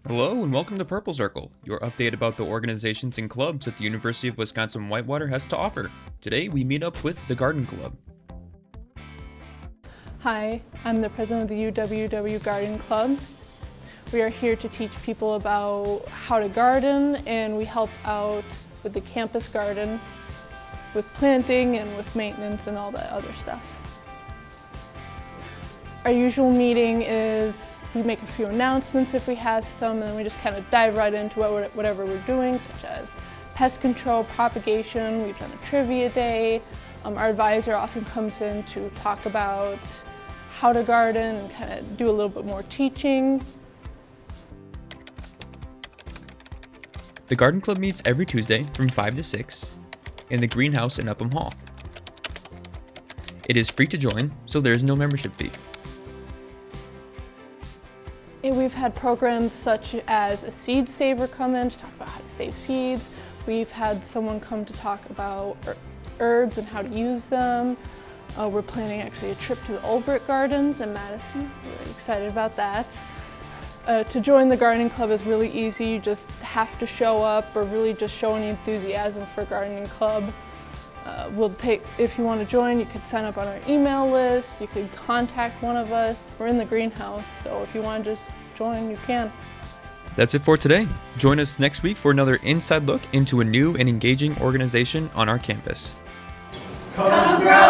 Hello and welcome to Purple Circle, your update about the organizations and clubs that the University of Wisconsin-Whitewater has to offer. Today we meet up with the Garden Club. Hi, I'm the president of the UWW Garden Club. We are here to teach people about how to garden, and we help out with the campus garden, with planting and with maintenance and all that other stuff. Our usual meeting is we make a few announcements if we have some, and then we just kind of dive right into whatever we're doing, such as pest control, propagation. We've done a trivia day. Our advisor often comes in to talk about how to garden and kind of do a little bit more teaching. The Garden Club meets every Tuesday from 5 to 6 in the greenhouse in Upham Hall. It is free to join, so there is no membership fee. We've had programs such as a seed saver come in to talk about how to save seeds. We've had someone come to talk about herbs and how to use them. We're planning actually a trip to the Old Brick Gardens in Madison. Really excited about that. To join the gardening club is really easy. You just have to show up or really just show any enthusiasm for gardening club. If you want to join, you could sign up on our email list, you could contact one of us. We're in the greenhouse, so if you want to just join, you can. That's it for today. Join us next week for another inside look into a new and engaging organization on our campus. Come grow!